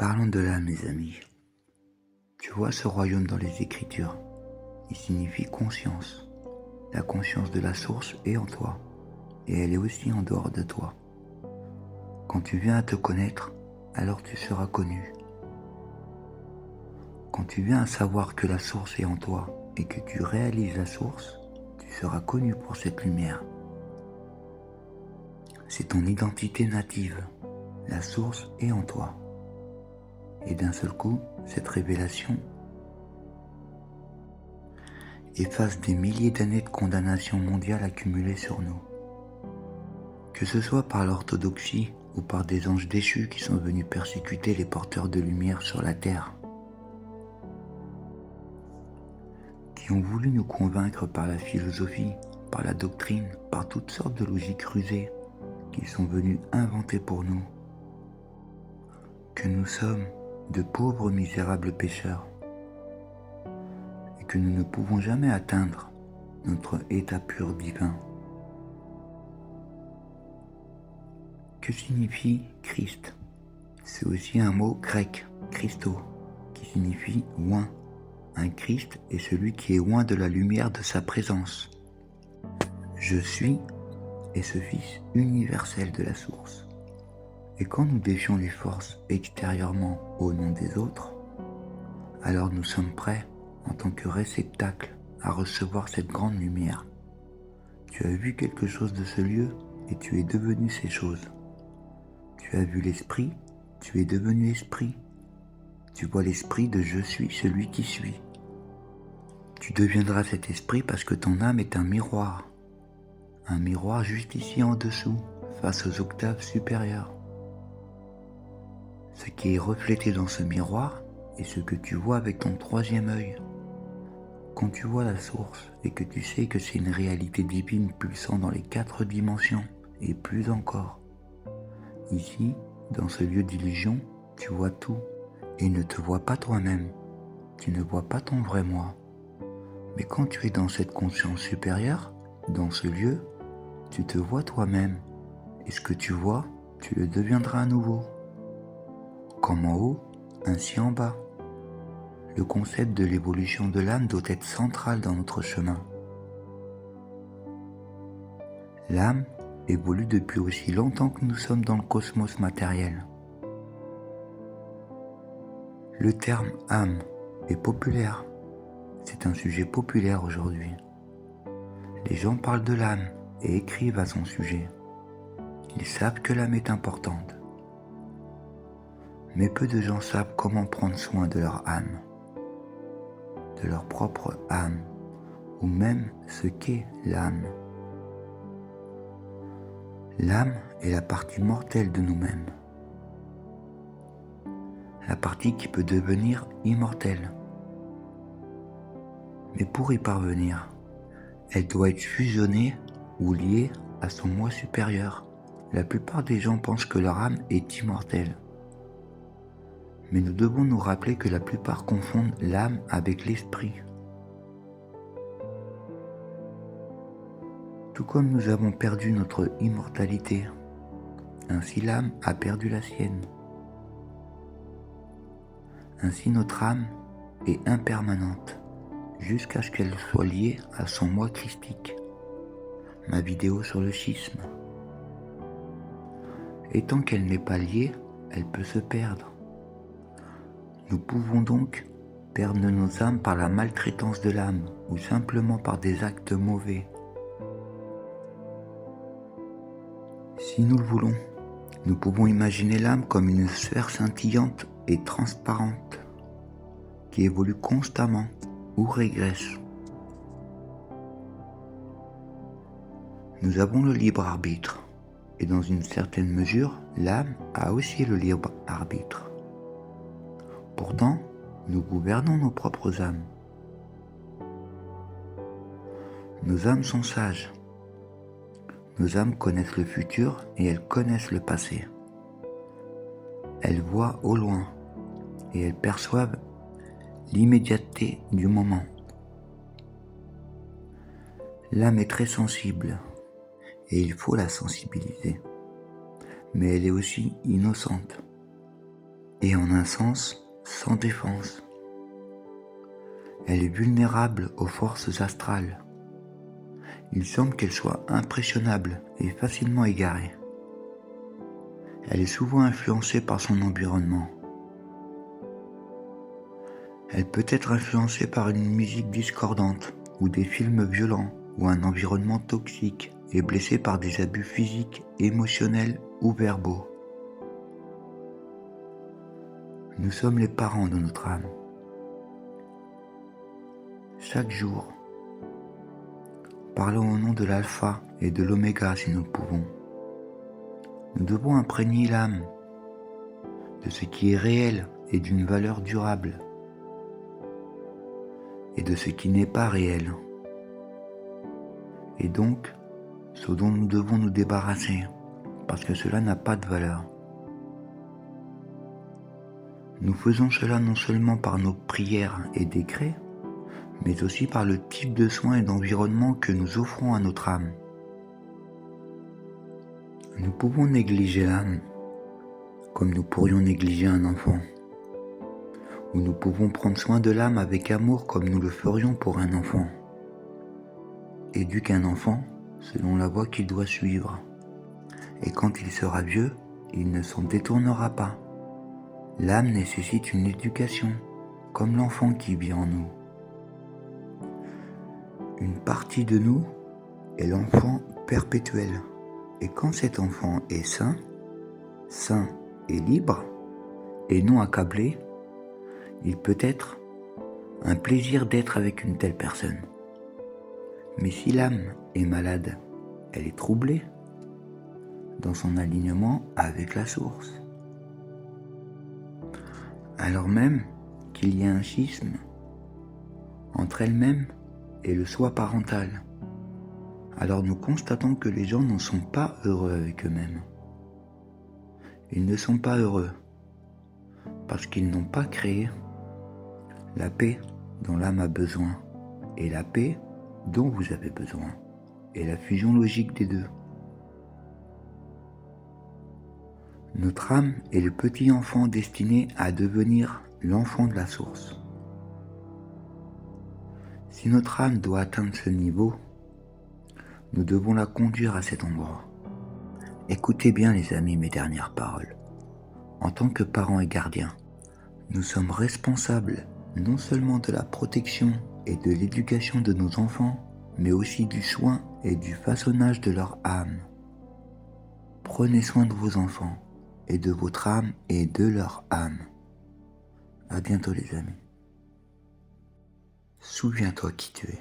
Parlons de l'âme, mes amis. Tu vois ce royaume dans les Écritures, il signifie conscience. La conscience de la source est en toi, et elle est aussi en dehors de toi. Quand tu viens à te connaître, alors tu seras connu. Quand tu viens à savoir que la source est en toi et que tu réalises la source, tu seras connu pour cette lumière. C'est ton identité native. La source est en toi. Et d'un seul coup, cette révélation efface des milliers d'années de condamnation mondiale accumulées sur nous. Que ce soit par l'orthodoxie ou par des anges déchus qui sont venus persécuter les porteurs de lumière sur la terre, qui ont voulu nous convaincre par la philosophie, par la doctrine, par toutes sortes de logiques rusées qu'ils sont venus inventer pour nous, que nous sommes de pauvres misérables pécheurs et que nous ne pouvons jamais atteindre notre état pur divin. Que signifie Christ? C'est aussi un mot grec, Christo, qui signifie oint. Un Christ est celui qui est oint de la lumière de sa présence. Je suis est ce Fils universel de la source. Et quand nous défions les forces extérieurement au nom des autres, alors nous sommes prêts, en tant que réceptacle, à recevoir cette grande lumière. Tu as vu quelque chose de ce lieu et tu es devenu ces choses. Tu as vu l'esprit, tu es devenu esprit. Tu vois l'esprit de je suis celui qui suis. Tu deviendras cet esprit parce que ton âme est un miroir juste ici en dessous, face aux octaves supérieures. Ce qui est reflété dans ce miroir est ce que tu vois avec ton troisième œil. Quand tu vois la source et que tu sais que c'est une réalité divine pulsant dans les 4 dimensions et plus encore, ici, dans ce lieu d'illusion, tu vois tout et ne te vois pas toi-même. Tu ne vois pas ton vrai moi. Mais quand tu es dans cette conscience supérieure, dans ce lieu, tu te vois toi-même. Et ce que tu vois, tu le deviendras à nouveau. Comme en haut, ainsi en bas. Le concept de l'évolution de l'âme doit être central dans notre chemin. L'âme évolue depuis aussi longtemps que nous sommes dans le cosmos matériel. Le terme âme est populaire. C'est un sujet populaire aujourd'hui. Les gens parlent de l'âme et écrivent à son sujet. Ils savent que l'âme est importante. Mais peu de gens savent comment prendre soin de leur âme, de leur propre âme, ou même ce qu'est l'âme. L'âme est la partie mortelle de nous-mêmes, la partie qui peut devenir immortelle. Mais pour y parvenir, elle doit être fusionnée ou liée à son moi supérieur. La plupart des gens pensent que leur âme est immortelle. Mais nous devons nous rappeler que la plupart confondent l'âme avec l'esprit. Tout comme nous avons perdu notre immortalité, ainsi l'âme a perdu la sienne. Ainsi notre âme est impermanente, jusqu'à ce qu'elle soit liée à son moi christique. Ma vidéo sur le schisme. Et tant qu'elle n'est pas liée, elle peut se perdre. Nous pouvons donc perdre nos âmes par la maltraitance de l'âme ou simplement par des actes mauvais. Si nous le voulons, nous pouvons imaginer l'âme comme une sphère scintillante et transparente qui évolue constamment ou régresse. Nous avons le libre arbitre et dans une certaine mesure, l'âme a aussi le libre arbitre. Pourtant, nous gouvernons nos propres âmes. Nos âmes sont sages. Nos âmes connaissent le futur et elles connaissent le passé. Elles voient au loin et elles perçoivent l'immédiateté du moment. L'âme est très sensible et il faut la sensibiliser. Mais elle est aussi innocente. et en un sens sans défense. Elle est vulnérable aux forces astrales. Il semble qu'elle soit impressionnable et facilement égarée. Elle est souvent influencée par son environnement. Elle peut être influencée par une musique discordante ou des films violents ou un environnement toxique et blessée par des abus physiques, émotionnels ou verbaux. Nous sommes les parents de notre âme. Chaque jour, parlons au nom de l'alpha et de l'oméga si nous le pouvons. Nous devons imprégner l'âme de ce qui est réel et d'une valeur durable, et de ce qui n'est pas réel, et donc ce dont nous devons nous débarrasser, parce que cela n'a pas de valeur. Nous faisons cela non seulement par nos prières et décrets, mais aussi par le type de soins et d'environnement que nous offrons à notre âme. Nous pouvons négliger l'âme, comme nous pourrions négliger un enfant, ou nous pouvons prendre soin de l'âme avec amour comme nous le ferions pour un enfant. Éduque un enfant selon la voie qu'il doit suivre, et quand il sera vieux, il ne s'en détournera pas. L'âme nécessite une éducation, comme l'enfant qui vit en nous. Une partie de nous est l'enfant perpétuel, et quand cet enfant est sain et libre, et non accablé, il peut être un plaisir d'être avec une telle personne. Mais si l'âme est malade, elle est troublée dans son alignement avec la source. Alors même qu'il y a un schisme entre elle-même et le soi parental, alors nous constatons que les gens ne sont pas heureux avec eux-mêmes. Ils ne sont pas heureux parce qu'ils n'ont pas créé la paix dont l'âme a besoin et la paix dont vous avez besoin et la fusion logique des deux. Notre âme est le petit enfant destiné à devenir l'enfant de la source. Si notre âme doit atteindre ce niveau, nous devons la conduire à cet endroit. Écoutez bien les amis mes dernières paroles. En tant que parents et gardiens, nous sommes responsables non seulement de la protection et de l'éducation de nos enfants, mais aussi du soin et du façonnage de leur âme. Prenez soin de vos enfants et de votre âme et de leur âme. À bientôt les amis. Souviens-toi qui tu es.